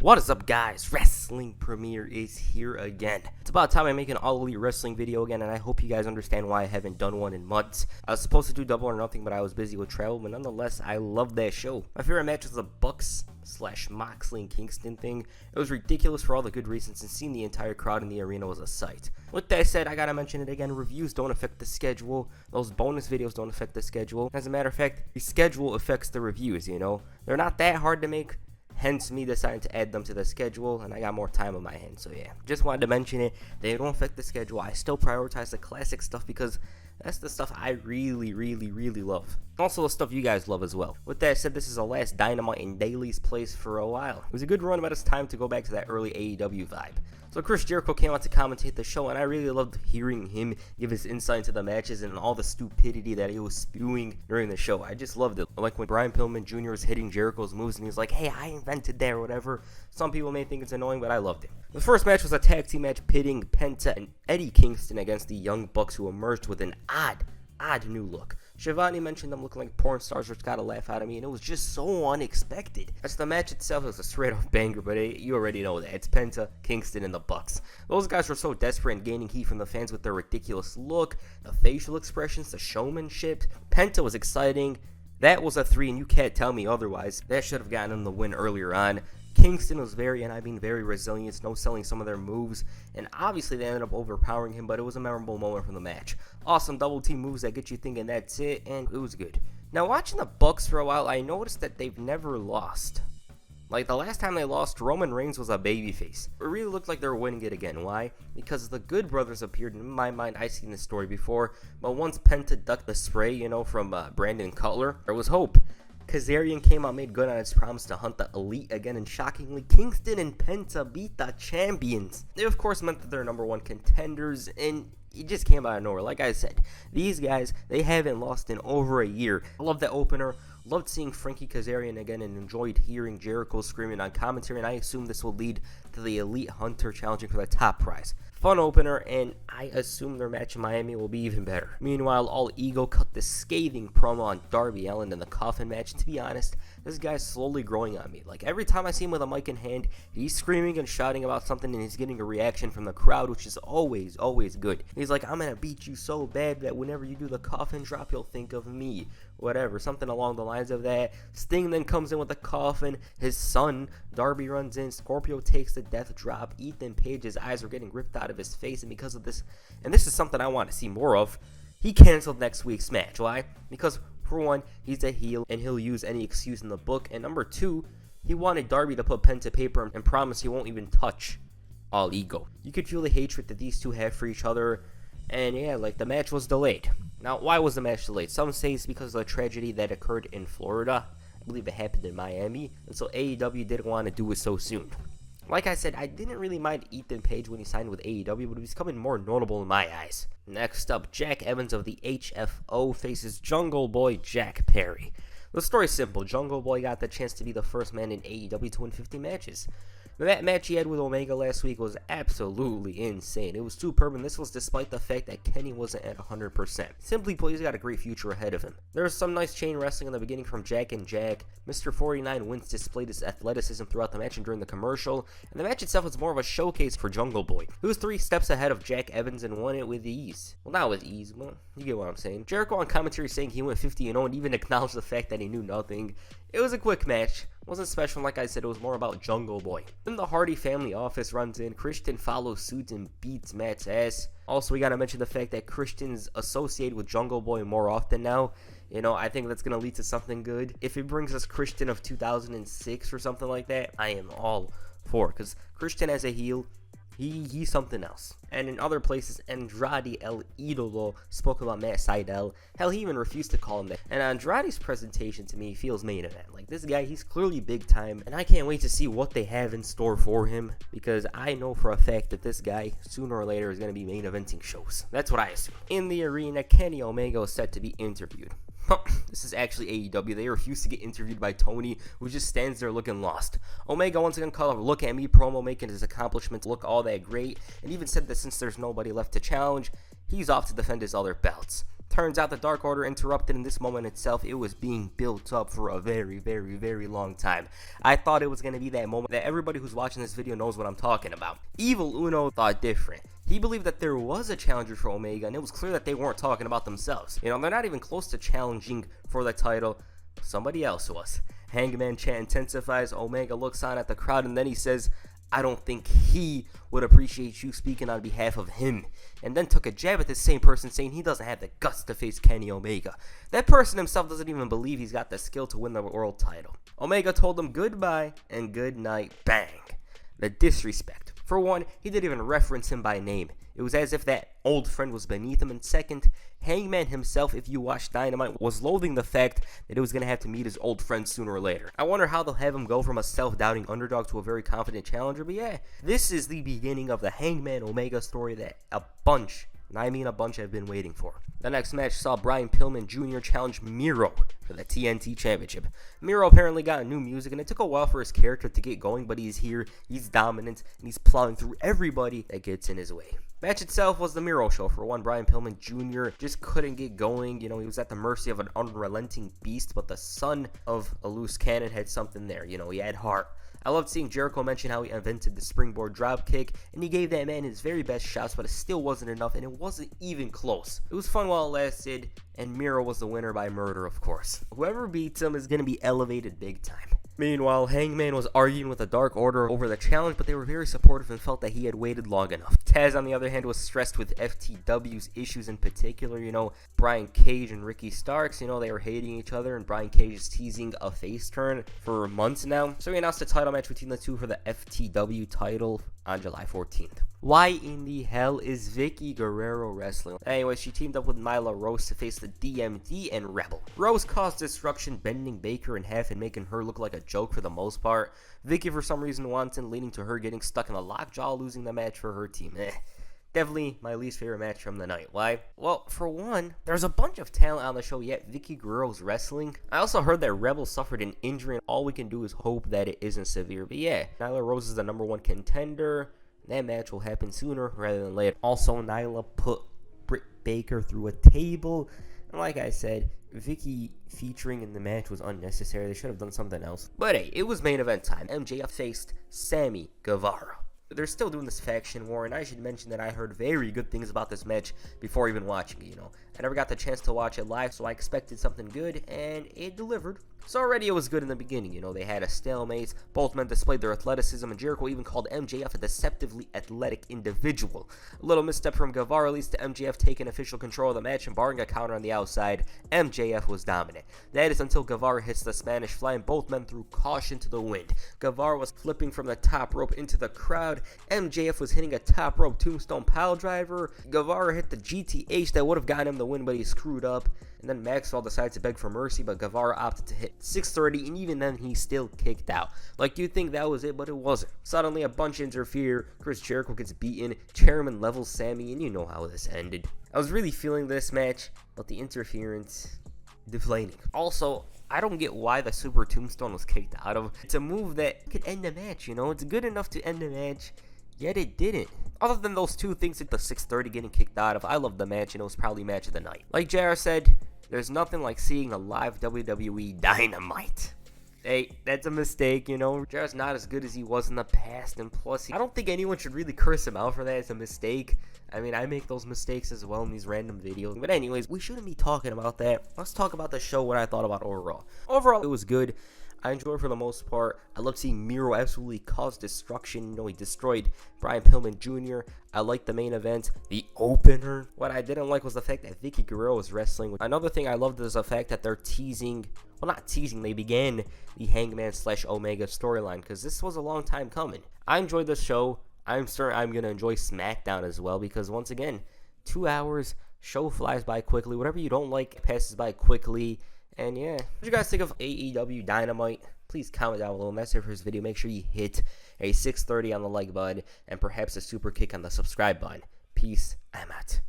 What is up, guys? Wrestling Premiere is here again. It's about time I make an All Elite Wrestling video again, and I hope you guys understand why I haven't done one in months. I was supposed to do Double or Nothing, but I was busy with travel, but nonetheless, I love that show. My favorite match was the Bucks / Moxley and Kingston thing. It was ridiculous for all the good reasons, and seeing the entire crowd in the arena was a sight. With that said, I gotta mention it again, reviews don't affect the schedule. Those bonus videos don't affect the schedule. As a matter of fact, the schedule affects the reviews, you know? They're not that hard to make. Hence me deciding to add them to the schedule, and I got more time on my hands. So yeah, just wanted to mention it. They don't affect the schedule. I still prioritize the classic stuff because that's the stuff I really love. Also the stuff you guys love as well. With that said, this is the last Dynamite in Daily's place for a while. It was a good run, but it's time to go back to that early AEW vibe. So Chris Jericho came out to commentate the show, and I really loved hearing him give his insight into the matches and all the stupidity that he was spewing during the show. I just loved it. Like when Brian Pillman Jr. was hitting Jericho's moves, and he was like, hey, I invented that or whatever. Some people may think it's annoying, but I loved it. The first match was a tag team match pitting Penta and Eddie Kingston against the Young Bucks, who emerged with an odd new look. Shivani mentioned them looking like porn stars, which got a laugh out of me, and it was just so unexpected. As the match itself was a straight-up banger, but you already know that. It's Penta, Kingston, and the Bucks. Those guys were so desperate and gaining heat from the fans with their ridiculous look, the facial expressions, the showmanship. Penta was exciting. That was a 3, and you can't tell me otherwise. That should have gotten him the win earlier on. Kingston was very resilient, no selling some of their moves, and obviously they ended up overpowering him, but it was a memorable moment from the match. Awesome double team moves that get you thinking that's it, and it was good. Now, watching the Bucks for a while, I noticed that they've never lost. Like, the last time they lost, Roman Reigns was a babyface. It really looked like they were winning it again. Why? Because the Good Brothers appeared. In my mind, I've seen this story before, but once Penta ducked the spray, from Brandon Cutler, there was hope. Kazarian came out, made good on his promise to hunt the Elite again, and shockingly, Kingston and Penta beat the champions. They, of course, meant that they're #1 contenders, and it just came out of nowhere. Like I said, these guys, they haven't lost in over a year. I love that opener. Loved seeing Frankie Kazarian again, and enjoyed hearing Jericho screaming on commentary, and I assume this will lead to the Elite Hunter challenging for the top prize. Fun opener, and I assume their match in Miami will be even better. Meanwhile, All Ego cut this scathing promo on Darby Allin in the coffin match, and to be honest, this guy's slowly growing on me. Like, every time I see him with a mic in hand, he's screaming and shouting about something, and he's getting a reaction from the crowd, which is always good. He's like, I'm gonna beat you so bad that whenever you do the coffin drop, you'll think of me. Whatever, something along the lines of that. Sting then comes in with the coffin. His son, Darby, runs in. Scorpio takes the death drop. Ethan Page's eyes are getting ripped out of his face, and because of this, and this is something I want to see more of, he canceled next week's match. Why? Because, for one, he's a heel, and he'll use any excuse in the book, and number 2, he wanted Darby to put pen to paper and promise he won't even touch All Ego. You could feel the hatred that these two have for each other, and yeah, like, the match was delayed. Now, why was the match delayed? Some say it's because of the tragedy that occurred in Florida. I believe it happened in Miami, and so AEW didn't want to do it so soon. Like I said, I didn't really mind Ethan Page when he signed with AEW, but he's becoming more notable in my eyes. Next up, Jack Evans of the HFO faces Jungle Boy Jack Perry. The story's simple. Jungle Boy got the chance to be the first man in AEW to win 50 matches. That match he had with Omega last week was absolutely insane. It was superb, and this was despite the fact that Kenny wasn't at 100%. Simply put, he's got a great future ahead of him. There was some nice chain wrestling in the beginning from Jack and Jack. Mr. 49 Wins displayed his athleticism throughout the match and during the commercial, and the match itself was more of a showcase for Jungle Boy. He was 3 steps ahead of Jack Evans and won it with ease. Well, not with ease, but you get what I'm saying. Jericho on commentary saying he went 50-0 and even acknowledged the fact that he knew nothing. It was a quick match. Wasn't special, like I said, it was more about Jungle Boy. Then the Hardy family office runs in. Christian follows suit and beats Matt's ass. Also, we gotta mention the fact that Christian's associated with Jungle Boy more often now. I think that's gonna lead to something good. If it brings us Christian of 2006 or something like that, I am all for it. Because Christian as a heel, he's something else. And in other places, Andrade El Idolo spoke about Matt Sydal. Hell, he even refused to call him that. And Andrade's presentation to me feels main event. Like, this guy, he's clearly big time, and I can't wait to see what they have in store for him, because I know for a fact that this guy, sooner or later, is going to be main eventing shows. That's what I assume. In the arena, Kenny Omega is set to be interviewed. This is actually AEW. They refuse to get interviewed by Tony, who just stands there looking lost. Omega once again called a look at me promo, making his accomplishments look all that great, and even said that since there's nobody left to challenge, he's off to defend his other belts. Turns out the Dark Order interrupted in this moment itself. It was being built up for a very, very, very long time. I thought it was going to be that moment that everybody who's watching this video knows what I'm talking about. Evil Uno thought different. He believed that there was a challenger for Omega, and it was clear that they weren't talking about themselves. You know, they're not even close to challenging for the title. Somebody else was. Hangman chant intensifies. Omega looks on at the crowd, and then he says, I don't think he would appreciate you speaking on behalf of him. And then took a jab at the same person, saying he doesn't have the guts to face Kenny Omega. That person himself doesn't even believe he's got the skill to win the world title. Omega told him goodbye and good night. Bang. The disrespect. For one, he didn't even reference him by name. It was as if that old friend was beneath him. And second, Hangman himself, if you watch Dynamite, was loathing the fact that it was going to have to meet his old friend sooner or later. I wonder how they'll have him go from a self-doubting underdog to a very confident challenger. But yeah, this is the beginning of the Hangman Omega story that a bunch, and I mean a bunch, have been waiting for. The next match saw Brian Pillman Jr. challenge Miro for the TNT Championship. Miro apparently got new music, and it took a while for his character to get going, but he's here, he's dominant, and he's plowing through everybody that gets in his way. Match itself was the Miro show. For one, Brian Pillman Jr. just couldn't get going. You know, he was at the mercy of an unrelenting beast, but the son of a loose cannon had something there. You know, he had heart. I loved seeing Jericho mention how he invented the springboard dropkick, and he gave that man his very best shots, but it still wasn't enough, and it wasn't even close. It was fun while it lasted, and Miro was the winner by murder, of course. Whoever beats him is going to be elevated big time. Meanwhile, Hangman was arguing with the Dark Order over the challenge, but they were very supportive and felt that he had waited long enough. Taz, on the other hand, was stressed with FTW's issues in particular. You know, Brian Cage and Ricky Starks, you know, they were hating each other, and Brian Cage is teasing a face turn for months now. So he announced a title match between the two for the FTW title on July 14th. Why in the hell is Vicky Guerrero wrestling? Anyway, she teamed up with Nyla Rose to face the DMD and Rebel. Rose caused disruption, bending Baker in half and making her look like a joke for the most part. Vicky, for some reason, wanted, leading to her getting stuck in a lockjaw, losing the match for her team. Definitely my least favorite match from the night. Why? Well, for one, there's a bunch of talent on the show, yet Vicky Guerrero's wrestling. I also heard that Rebel suffered an injury, and all we can do is hope that it isn't severe. But yeah, Nyla Rose is the #1 contender. That match will happen sooner rather than later. Also, Nyla put Britt Baker through a table. And like I said, Vicky featuring in the match was unnecessary. They should have done something else. But hey, it was main event time. MJF faced Sammy Guevara. They're still doing this faction war, and I should mention that I heard very good things about this match before even watching it, you know. I never got the chance to watch it live, so I expected something good, and it delivered. So already it was good in the beginning, you know. They had a stalemate, both men displayed their athleticism, and Jericho even called MJF a deceptively athletic individual. A little misstep from Guevara leads to MJF taking official control of the match and barring a counter on the outside. MJF was dominant. That is until Guevara hits the Spanish Fly, and both men threw caution to the wind. Guevara was flipping from the top rope into the crowd. MJF was hitting a top rope tombstone pile driver. Guevara hit the GTH that would have gotten him the win, but he screwed up. And then MacLeod decided to beg for mercy, but Guevara opted to hit 630, and even then he still kicked out. Like, you'd think that was it, but it wasn't. Suddenly a bunch interfere, Chris Jericho gets beaten, Chairman levels Sammy, and you know how this ended. I was really feeling this match, but the interference, deflating. Also, I don't get why the Super Tombstone was kicked out of. It's a move that could end the match, you know? It's good enough to end the match, yet it didn't. Other than those two things, like the 630 getting kicked out of, I loved the match, and it was probably match of the night. Like JR said, there's nothing like seeing a live WWE Dynamite. Hey, that's a mistake, you know. JR's not as good as he was in the past, and plus, I don't think anyone should really curse him out for that. It's a mistake. I mean, I make those mistakes as well in these random videos. But anyways, we shouldn't be talking about that. Let's talk about the show, what I thought about overall. Overall, it was good. I enjoyed it for the most part. I loved seeing Miro absolutely cause destruction. You know, he destroyed Brian Pillman Jr. I liked the main event, the opener. What I didn't like was the fact that Vicky Guerrero was wrestling. Another thing I loved is the fact that they're teasing, well, not teasing, they began the Hangman/Omega storyline, because this was a long time coming. I enjoyed the show. I'm certain I'm going to enjoy SmackDown as well, because once again, 2 hours, show flies by quickly. Whatever you don't like passes by quickly. And yeah, what do you guys think of AEW Dynamite? Please comment down below. And that's it for this video. Make sure you hit a 630 on the like button and perhaps a super kick on the subscribe button. Peace. I'm out.